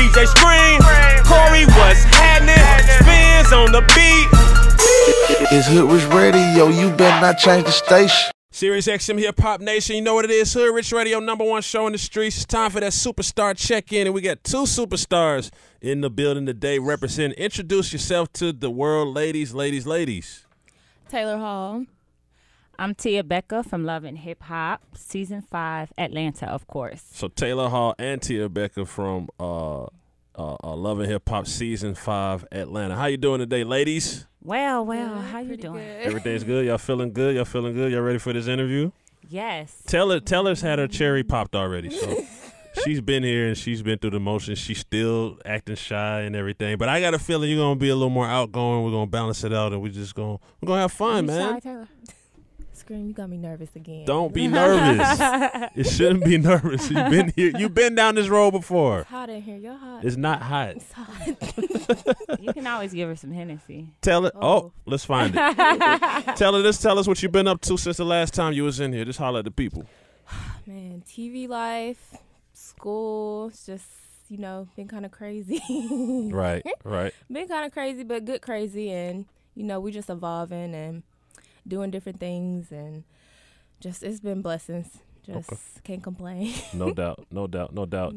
DJ Scream, Corey, what's happening? Spins on the beat. It's Hoodrich Radio, you better not change the station. Sirius XM Hip Hop Nation, you know what it is. Hoodrich Radio, #1 show in the streets. It's time for that superstar check-in, and we got 2 superstars in the building today representing. Introduce yourself to the world, ladies. Taylor Hall. I'm Tia Becca from Love and Hip Hop, Season 5, Atlanta, of course. So Taylor Hall and Tia Becca from Love and Hip Hop, Season 5, Atlanta. How you doing today, ladies? Well, how you doing? Good. Everything's good? Y'all feeling good? Y'all ready for this interview? Yes. Taylor's had her cherry popped already, so she's been here and she's been through the motions. She's still acting shy and everything, but I got a feeling you're gonna be a little more outgoing. We're gonna balance it out, and we're gonna have fun, man. Shy, Taylor? Scream, you got me nervous again. Don't be nervous. It shouldn't be nervous. You've been here. You've been down this road before. It's hot in here. You're hot. It's not hot. It's hot. You can always give her some Hennessy. Tell it. Oh. Let's find it. Tell us what you've been up to since the last time you was in here. Just holler at the people. Man, TV life, school, it's just, been kind of crazy. Right. Been kind of crazy, but good crazy. And, we just evolving and doing different things. And just, it's been blessings. Can't complain. No doubt.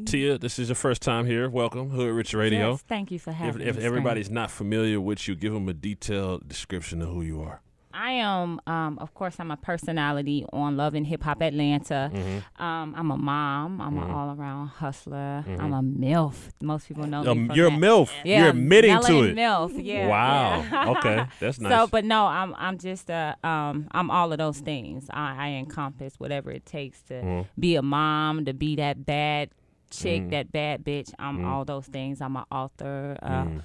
Tia, this is your first time here. Welcome, Hoodrich Radio. Yes, thank you for having me. If everybody's not familiar with you, give them a detailed description of who you are. I am, of course, I'm a personality on Love and Hip Hop Atlanta. Mm-hmm. I'm a mom. I'm an all-around hustler. Mm-hmm. I'm a MILF. Most people know me from you're that. a MILF. Yeah, you're admitting to it. MILF. Yeah. Wow. Yeah. Okay, that's nice. So, but no, I'm just I'm all of those things. I encompass whatever it takes to be a mom, to be that bad chick, that bad bitch. I'm all those things. I'm an author,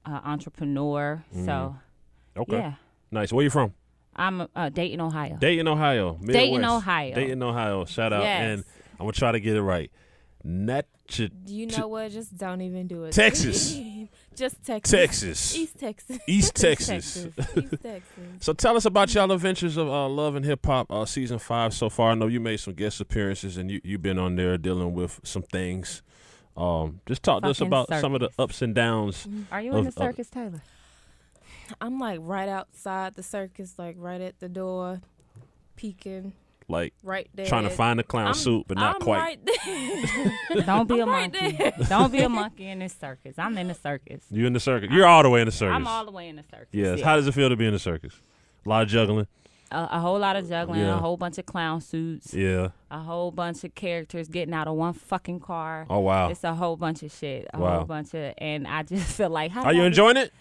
entrepreneur. So, okay. Yeah. Nice. Where you from? I'm Dayton, Ohio. Dayton, Ohio. Midwest. Dayton, Ohio. Shout out. Yes. And I'm going to try to get it right. You know what? Just don't even do it. Texas. Just Texas. Texas. East Texas. East Texas. East Texas. So tell us about y'all adventures of Love and Hip Hop Season 5 so far. I know you made some guest appearances and you've been on there dealing with some things. Just talk to us about some of the ups and downs. Are you in the circus, Taylor? I'm like right outside the circus, like right at the door, peeking. Like right there, trying to find the clown suit, but not quite. Right there. Don't be a right monkey. there. Don't be a monkey in this circus. I'm in the circus. You in the circus? You're all the way in the circus. I'm all the way in the circus. Yes. Yeah. How does it feel to be in the circus? A lot of juggling. A whole lot of juggling. Yeah. A whole bunch of clown suits. Yeah. A whole bunch of characters getting out of one fucking car. Oh wow. It's a whole bunch of shit. A Wow. whole bunch of, and I just feel like. Are you enjoying it?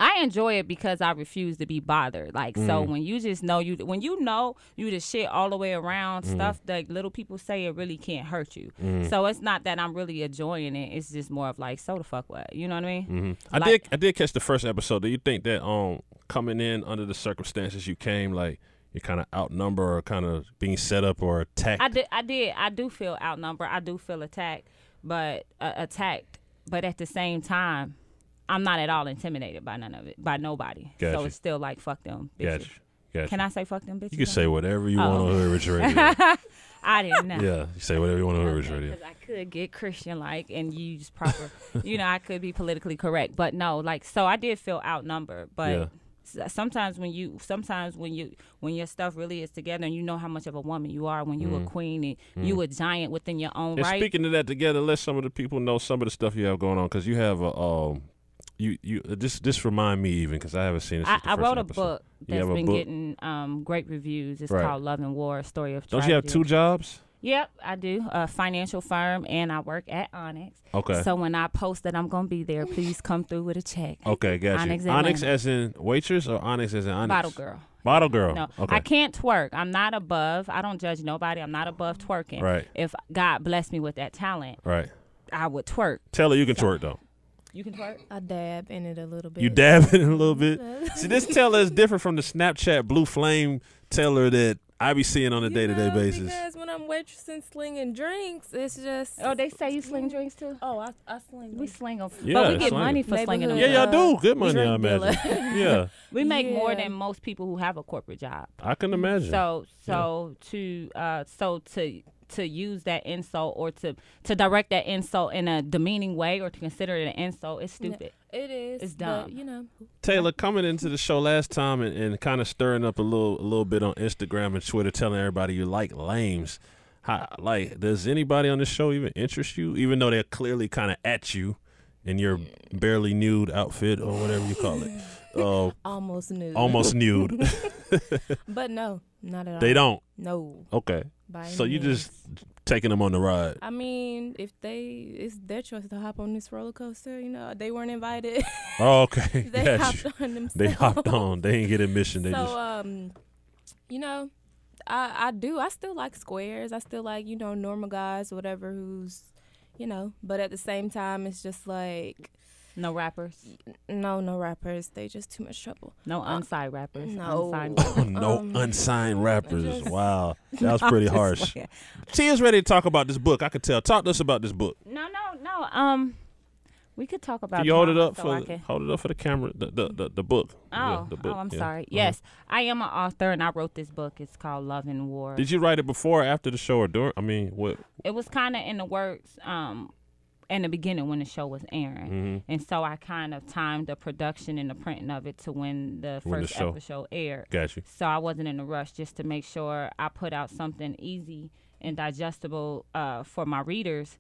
I enjoy it because I refuse to be bothered. Like, so when you just know you the shit all the way around, stuff that little people say, it really can't hurt you. So it's not that I'm really enjoying it. It's just more of like, so the fuck what? You know what I mean? I did catch the first episode. Do you think that coming in under the circumstances you came, like you're kind of outnumbered or kind of being set up or attacked? I do feel outnumbered. I do feel attacked, but at the same time, I'm not at all intimidated by none of it, by nobody. Gotcha. So it's still like, fuck them bitches. Gotcha. Can I say fuck them bitches? You can say whatever you want on Hoodrich Radio. I didn't know. Yeah, you say whatever you want on Hoodrich Radio. Because I could get Christian-like and use proper, I could be politically correct. But no, like, so I did feel outnumbered. But sometimes when your stuff really is together and you know how much of a woman you are, when you a queen and you a giant within your own and right. Speaking of that together, let some of the people know some of the stuff you have going on, because you have a just remind me even, because I haven't seen it. I wrote a book that's been book? getting great reviews. It's Right. called Love and War: A Story of Don't Tragedy. you have 2 jobs? Yep, I do. A financial firm, and I work at Onyx. Okay. So when I post that I'm going to be there, please come through with a check. Okay, got Onyx you. Atlanta. Onyx as in waitress or Onyx as in Onyx? Bottle girl. Bottle girl. No, Okay. I can't twerk. I'm not above. I don't judge nobody. I'm not above twerking. Right. If God blessed me with that talent, Right. I would twerk. Tell her you can twerk though. You can twerk? I dab in it a little bit. You dab in it a little bit. See, this Taylor is different from the Snapchat blue flame Taylor that I be seeing on a day-to-day basis. Because when I'm waitressing, slinging drinks, it's just. Oh, they say you sling drinks too? Oh, I sling. We sling them. Yeah, but we get sling money them. for slinging them. Yeah, y'all do. Good money, drink I imagine. Yeah. We make more Yeah. than most people who have a corporate job. I can imagine. So to use that insult or to direct that insult in a demeaning way or to consider it an insult is stupid. It is. It's dumb. But, you know. Taylor, coming into the show last time and kind of stirring up a little bit on Instagram and Twitter, telling everybody you like lames. Does anybody on the show even interest you, even though they're clearly kind of at you in your barely nude outfit or whatever you call it? Almost nude. Almost nude. But no, not at all. They don't? No. Okay. By So any you means. just taking them on the ride? I mean, it's their choice to hop on this roller coaster. You know, they weren't invited. Oh, okay. They hopped on themselves. They hopped on. They didn't get admission. They So, you know, I still like squares. I still like, you know, normal guys, whatever, who's, you know. But at the same time, it's just like. No rappers. No rappers. They just too much trouble. No unsigned rappers. No. Unsigned rappers. Unsigned rappers. just- Wow. That was pretty harsh. Tia's ready to talk about this book. I could tell. Talk to us about this book. No. We could talk about. Can you hold it up so hold it up for the camera? The book. Oh, Yeah, the book. I'm Yeah. sorry. Yes, I am an author, and I wrote this book. It's called Love and War. Did you write it before or after the show or during? I mean, what? It was kind of in the works in the beginning when the show was airing. Mm-hmm. And so I kind of timed the production and the printing of it to when the When the first show- episode aired. Got you. So I wasn't in a rush, just to make sure I put out something easy and digestible for my readers,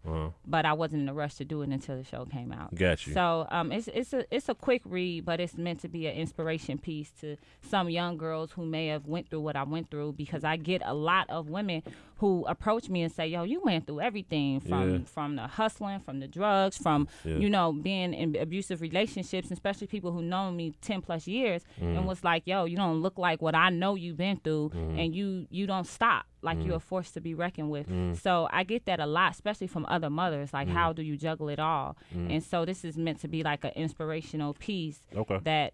but I wasn't in a rush to do it until the show came out. Got you. So it's a quick read, but it's meant to be an inspiration piece to some young girls who may have went through what I went through, because I get a lot of women who approach me and say, yo, you went through everything from the hustling, from the drugs, from you know, being in abusive relationships, especially people who know me 10 plus years, and was like, yo, you don't look like what I know you've been through, and you don't stop. Like you're a force to be reckoned with. So I get that a lot, especially from other mothers. Like, how do you juggle it all? And so this is meant to be like an inspirational piece that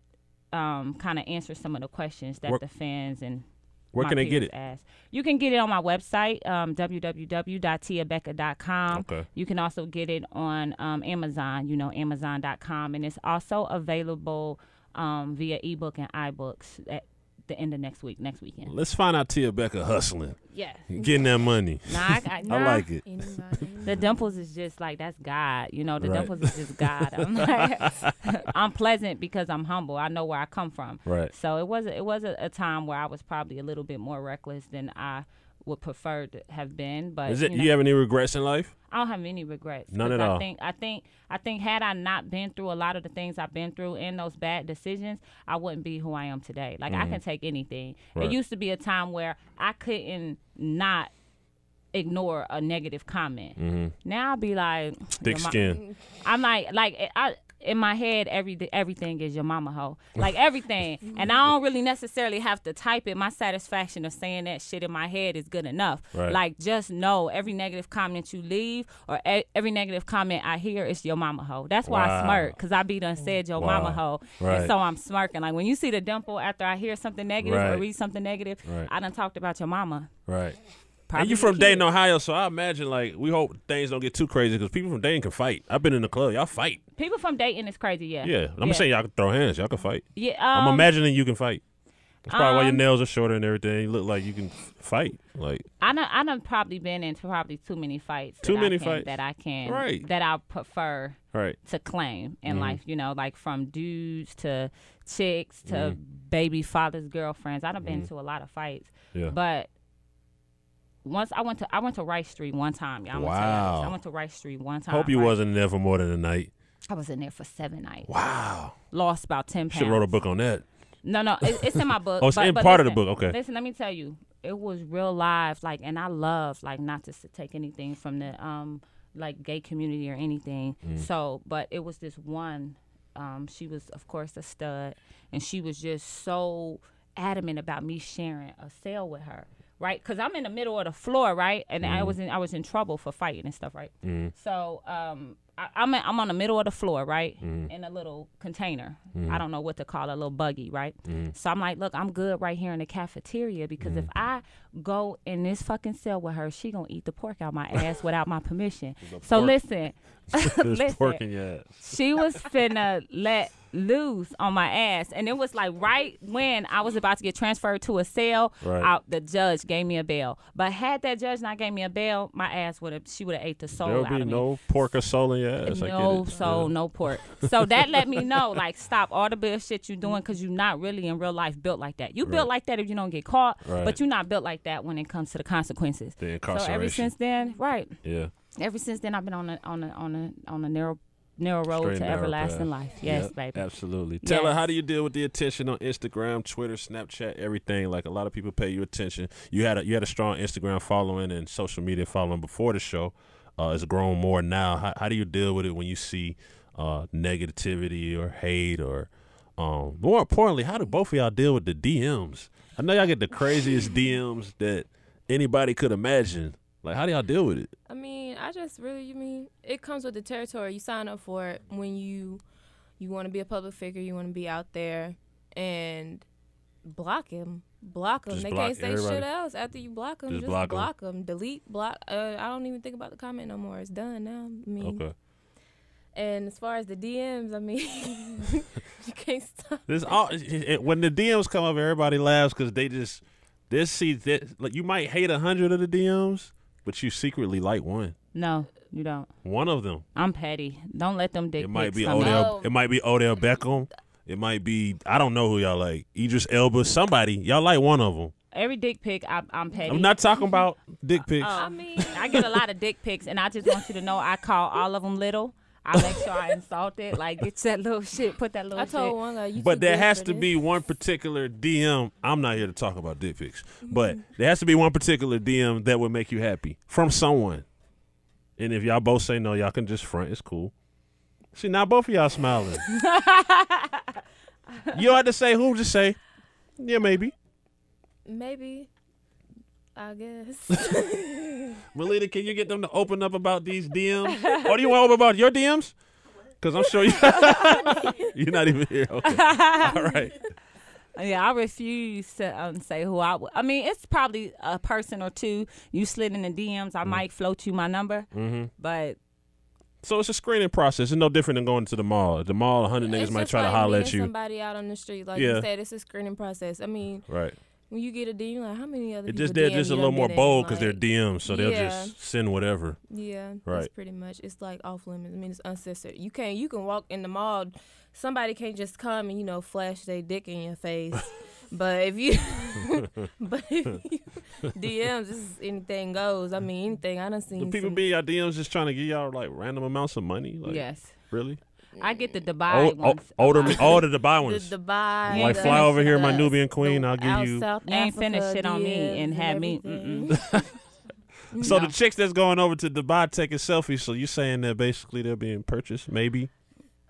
kind of answers some of the questions that the fans and where my can they get peers it? ask. You can get it on my website, www.tiabecca.com. Okay. You can also get it on Amazon, Amazon.com. And it's also available via ebook and iBooks at the end of next weekend. Let's find out Tia Becca hustling. Yeah. Getting that money. I like it. The dimples is just like, that's God. The Right. dimples is just God. I'm like, I'm pleasant because I'm humble. I know where I come from. Right. So it was a time where I was probably a little bit more reckless than I would prefer to have been. But You have any regrets in life? I don't have any regrets. None at all. I think had I not been through a lot of the things I've been through and those bad decisions, I wouldn't be who I am today. Like, I can take anything. Right. It used to be a time where I couldn't not ignore a negative comment. Now I'll be like, Thick skin. I'm in my head, everything is your mama hoe. Like, everything. And I don't really necessarily have to type it. My satisfaction of saying that shit in my head is good enough. Right. Like, just know every negative comment you leave or every negative comment I hear is your mama hoe. That's why I smirk, because I be done said your mama hoe. Right. And so I'm smirking. Like, when you see the dimple after I hear something negative or read something negative, I done talked about your mama. Right. Probably And you from Dayton, Ohio, so I imagine, like, we hope things don't get too crazy, because people from Dayton can fight. I've been in the club. Y'all fight. People from Dayton is crazy, yeah. Yeah. I'm saying y'all can throw hands. Y'all can fight. Yeah. I'm imagining you can fight. That's probably why your nails are shorter and everything. You look like you can fight. Like, I done probably been into probably too many fights. Too many fights fights. that I can. Right. That I prefer right. to claim in life. Like from dudes to chicks to baby fathers, girlfriends. I done been to a lot of fights. Yeah. But once I went to Rice Street one time. Y'all. Wow. I went to Rice Street one time. Hope you right? wasn't there for more than a night. I was in there for 7 nights. Wow. Lost about 10 pounds. Should have wrote a book on that. No, it's in my book. Oh, it's but part of listen, the book. Okay. Listen, let me tell you, it was real live. Like, and I love, like, not to take anything from the like gay community or anything. So, but it was this one. She was, of course, a stud, and she was just so adamant about me sharing a cell with her. Right, because I'm in the middle of the floor, right, and I was in trouble for fighting and stuff, right. So I'm on the middle of the floor, right, in a little container. I don't know what to call it, a little buggy, right. So I'm like, look, I'm good right here in the cafeteria, because if I go in this fucking cell with her, she gonna eat the pork out my ass without my permission. So listen, There's listen, pork in your ass. she was finna let loose on my ass, and it was like right when I was about to get transferred to a cell. The judge gave me a bail, but had that judge not gave me a bail, my ass would have ate the soul out of me. There'll be no pork or soul in your ass. No soul, no pork. So that let me know, like, stop all the bullshit you doing, because you're not really in real life built like that. You built like that if you don't get caught, but you're not built like that when it comes to the consequences. The incarceration. So ever since then, yeah. Ever since then, I've been on a narrow road to everlasting life. Yes, baby. Absolutely. Tell her, how do you deal with the attention on Instagram, Twitter, Snapchat, everything? Like, a lot of people pay you attention. You had a strong Instagram following and social media following before the show. It's grown more now. How do you deal with it when you see negativity or hate, or more importantly, how do both of y'all deal with the DMs? I know y'all get the craziest DMs that anybody could imagine. Like, how do y'all deal with it? I mean, it comes with the territory. You sign up for it when you want to be a public figure, you want to be out there, and block them. They can't say shit else after you block them. Just block them. Delete, block. I don't even think about the comment no more. It's done now. I mean, okay. And as far as the DMs, I mean, you can't stop. When the DMs come up, everybody laughs because they see that, like, you might hate 100 of the DMs, but you secretly like one. No, you don't. One of them. I'm petty. Don't let them dick pics come Odell. It might be Odell Beckham. It might be, I don't know who y'all like. Idris Elba. Somebody. Y'all like one of them. Every dick pic, I'm petty. I'm not talking about dick pics. I mean, I get a lot of dick pics, and I just want you to know I call all of them little. I make sure I insult it. Like, get that little shit. Put that little shit. I told one guy, but there has to be one particular DM. I'm not here to talk about dick pics, but there has to be one particular DM that would make you happy from someone. And if y'all both say no, y'all can just front. It's cool. See, now both of y'all smiling. You don't have to say who. Just say, yeah, maybe. Maybe. I guess. Melita, can you get them to open up about these DMs? Or do you want to open about your DMs? Because I'm sure you're not even here. Okay. All right. Yeah, I refuse to say who I mean, it's probably a person or two. You slid in the DMs, I might float you my number. But. So it's a screening process. It's no different than going to the mall. At the mall, 100 niggas might try to holler at you. Somebody out on the street, like you said, it's a screening process. I mean. Right. When you get a DM, like, how many other people they're just a little more bold because like, they're DMs, so they'll just send whatever. Yeah, right. That's pretty much. It's like off limits. I mean, it's uncensored. You can walk in the mall. Somebody can't just come and flash their dick in your face. But if you DMs, this is anything goes. I mean, anything. I done seen. Do people be y'all DMs just trying to give y'all like random amounts of money? Like, yes. Really? I get the Dubai ones. All the Dubai ones. The Dubai. Like, fly over here, my Nubian queen. I'll give you. South you ain't Africa, finna shit on me and have me. So the chicks that's going over to Dubai taking selfies. So you saying that basically they're being purchased? Maybe.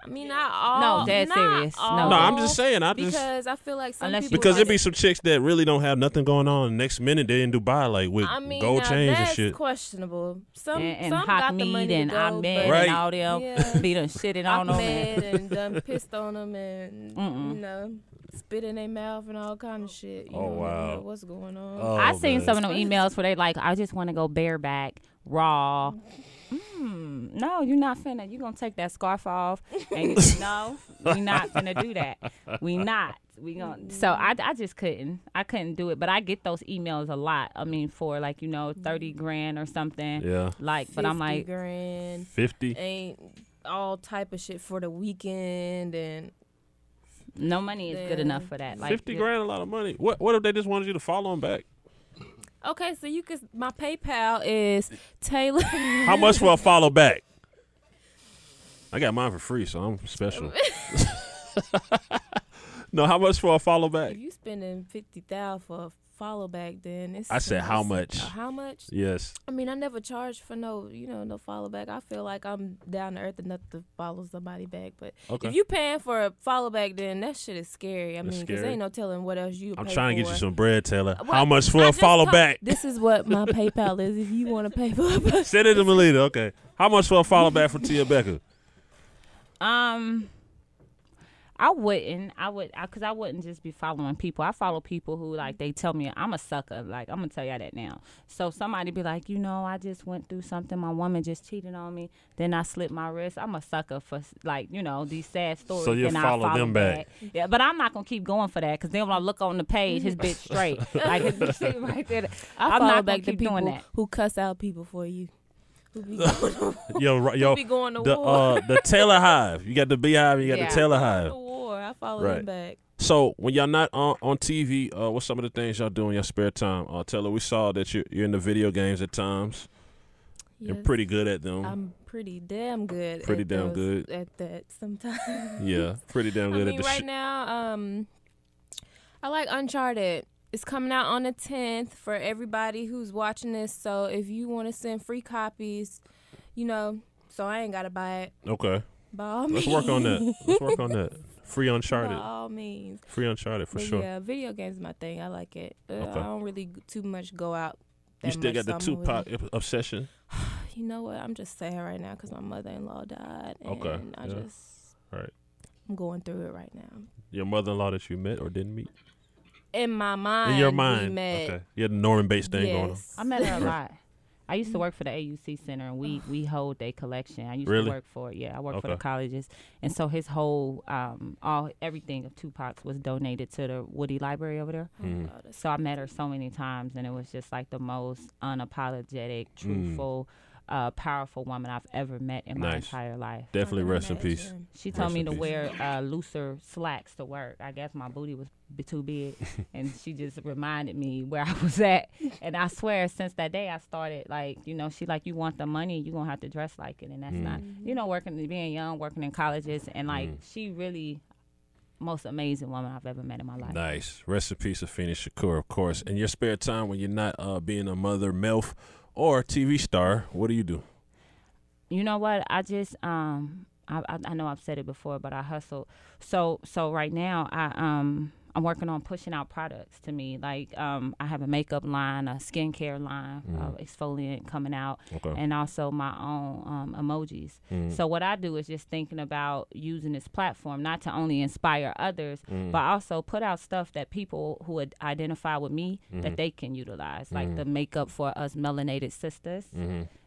I mean, not all. No, dead serious. All, no, I'm just saying. Because I feel like some people. Because there be some chicks that really don't have nothing going on. Next minute they in Dubai, like with gold chains and shit. That's questionable. Some hot got the meat money and to go, Ahmed right. and all them be done shitting on them and done pissed on them and spit in their mouth and all kind of shit. You know what's going on? Oh, I seen some of them emails where they like, I just want to go bareback, raw. No, you're not finna. You gonna take that scarf off and no, we not finna do that. We not. We gonna. So I just couldn't. I couldn't do it. But I get those emails a lot. I mean, for like 30 grand or something. Yeah. Like, but I'm like 50 grand. 50. Ain't all type of shit for the weekend and. No money is good enough for that. Like 50 grand, a lot of money. What if they just wanted you to follow them back? Okay, so my PayPal is Taylor. How much for a follow back? I got mine for free, so I'm special. No, how much for a follow back? If you spending $50,000 for a follow back, then it's. I said how much? How much? Yes. I mean, I never charged for no follow back. I feel like I'm down to earth enough to follow somebody back. But if you paying for a follow back, then that shit is scary. I mean, because ain't no telling what else you. I'm trying to get you some bread, Taylor. Well, how much for a follow back? This is what my PayPal is. If you want to pay for it, send it to Melita. Okay. How much for a follow back from Tia Becca? I wouldn't. Because I wouldn't just be following people. I follow people who, like, they tell me I'm a sucker. Like, I'm going to tell y'all that now. So somebody be like, I just went through something. My woman just cheated on me. Then I slipped my wrist. I'm a sucker for, like, these sad stories. So you follow them back. Yeah, but I'm not going to keep going for that because then when I look on the page, his bitch straight. Like, you see right there. I'm not back to people doing that. Who cuss out people for you. Who be going to war. The Taylor Hive. You got the Beehive. You got the Taylor Hive. I follow them back. So when y'all not on TV, what's some of the things y'all do in your spare time? Taylor, we saw that you're in the video games at times. Yes. You're pretty good at them. I'm pretty damn good. Good at that sometimes. Yeah, pretty damn good at the right now. I like Uncharted. It's coming out on the 10th for everybody who's watching this. So if you want to send free copies, so I ain't gotta buy it. Okay. By all means. Let's work on that. Free Uncharted. By all means. Free Uncharted for sure. Yeah, video games is my thing. I like it. Okay. I don't really too much go out. You still got the Tupac obsession? You know what? I'm just sad right now because my mother-in-law died. And I'm going through it right now. Your mother-in-law that you met or didn't meet? In my mind. In your mind. We met. Okay. You had the Norman Bates thing going on. I met her a lot. I used to work for the AUC Center, and we hold their collection. I used to work for I worked for the colleges, and so his whole everything of Tupac's was donated to the Woody Library over there. So I met her so many times, and it was just like the most unapologetic, truthful, powerful woman I've ever met in my entire life. Definitely rest in peace. She told me to wear looser slacks to work. I guess my booty was too big, and she just reminded me where I was at. And I swear, since that day, I started she like, you want the money, you gonna have to dress like it, and that's not, being young, working in colleges, and she really most amazing woman I've ever met in my life. Nice. Rest in peace, Afeni Shakur, of course. In your spare time, when you're not being a mother, MILF, or TV star, what do you do? You know what? I just I know I've said it before, but I hustle. So right now I'm working on pushing out products to me. Like I have a makeup line, a skincare line, exfoliant coming out, and also my own emojis. So what I do is just thinking about using this platform not to only inspire others, but also put out stuff that people who would identify with me that they can utilize, like the makeup for us melanated sisters.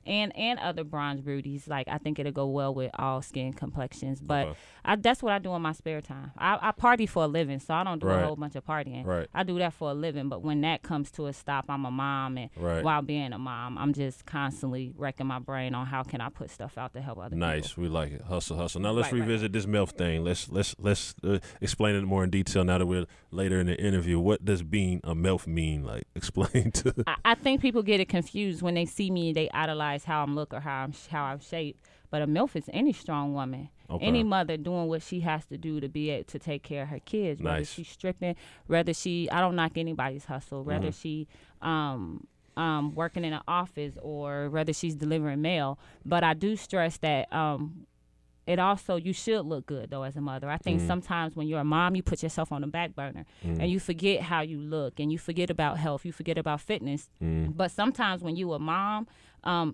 And other bronze beauties. Like, I think it'll go well with all skin complexions. But that's what I do in my spare time. I party for a living, so I don't do a whole bunch of partying. I do that for a living. But when that comes to a stop, I'm a mom. And while being a mom, I'm just constantly wrecking my brain on how can I put stuff out to help other people. Nice. We like it. Hustle. Now, let's revisit this MILF thing. Let's explain it more in detail now that we're later in the interview. What does being a MILF mean? Like, explain to I think people get it confused when they see me. They idolize how I'm look or how I'm shaped. But a MILF is any strong woman, any mother doing what she has to do to be able to take care of her kids. Whether she's stripping, whether I don't knock anybody's hustle. Whether she working in an office or whether she's delivering mail. But I do stress that it also, you should look good though as a mother. I think sometimes when you're a mom, you put yourself on the back burner and you forget how you look and you forget about health, you forget about fitness. But sometimes when you a mom,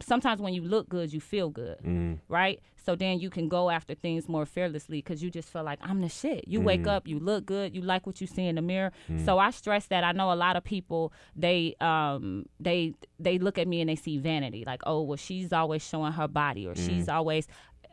sometimes when you look good, you feel good, right? So then you can go after things more fearlessly because you just feel like I'm the shit. You wake up, you look good, you like what you see in the mirror. So I stress that. I know a lot of people, they look at me and they see vanity, like, oh, well, she's always showing her body or she's always.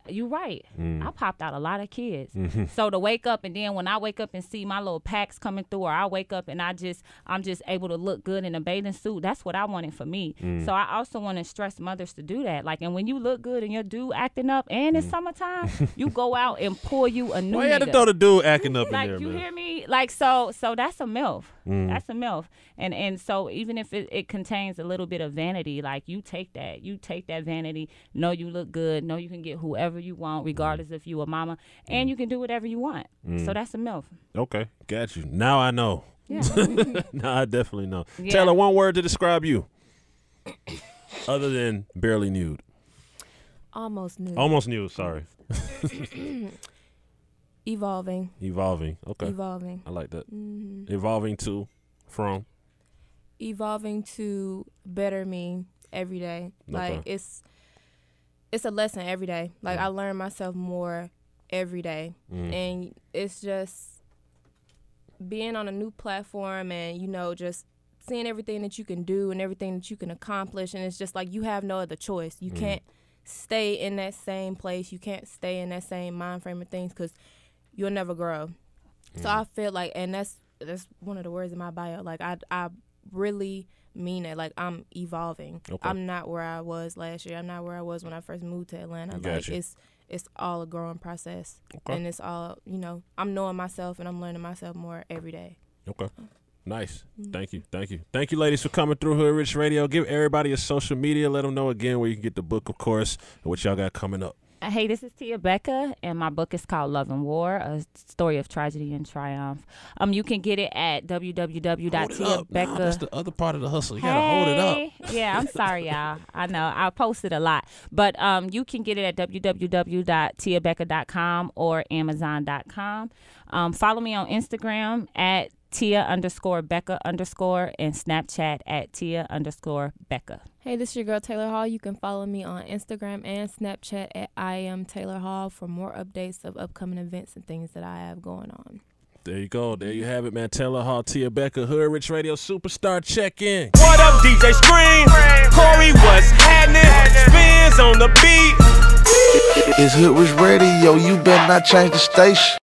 You're right. I popped out a lot of kids. So to wake up and then when I wake up and see my little packs coming through, or I wake up and I'm just able to look good in a bathing suit, that's what I wanted for me. So I also want to stress mothers to do that. Like, and when you look good and your dude acting up and it's summertime, you go out and pour you a new. Why you had to throw the dude acting up like, in there, you man? hear me? Like, so that's a MILF. That's a MILF. And so even if it contains a little bit of vanity, like you take that vanity, know you look good, know you can get whoever you want, regardless if you a mama, and you can do whatever you want. So that's a MILF. Okay, got you. Now I know. Yeah. Now I definitely know. Yeah. Taylor, one word to describe you, other than barely nude. Almost nude. Almost nude. Sorry. Evolving. Okay. Evolving. I like that. Evolving from. Evolving to better me every day. Like it's a lesson every day. Like I learn myself more every day. And it's just being on a new platform and, you know, just seeing everything that you can do and everything that you can accomplish. And it's just like you have no other choice. You can't stay in that same place. You can't stay in that same mind frame of things because you'll never grow. So I feel like, and that's one of the words in my bio. Like, I really mean it. Like, I'm evolving. Okay. I'm not where I was last year. I'm not where I was when I first moved to Atlanta. Like, it's all a growing process. Okay. And it's all, you know, I'm knowing myself and I'm learning myself more every day. Okay. Nice. Thank you. Thank you, ladies, for coming through Hoodrich Radio. Give everybody a social media. Let them know again where you can get the book, of course, and what y'all got coming up. Hey, this is Tia Becca, and my book is called Love and War, a story of tragedy and triumph. You can get it at www.tiabecca. Nah, that's the other part of the hustle. You gotta hold it up. Yeah, I'm sorry, y'all. I know I post it a lot, but you can get it at www.tiabecca.com or amazon.com. Follow me on Instagram at Tia_Becca_ and Snapchat at Tia_Becca. Hey, this is your girl Taylor Hall. You can follow me on Instagram and Snapchat at I am Taylor Hall for more updates of upcoming events and things that I have going on. There you go. There you have it, man. Taylor Hall, Tia Becca, Hoodrich Radio Superstar. Check in. What up, DJ Scream? Corey, what's happening? Spins on the beat. It's Hoodrich Radio. You better not change the station.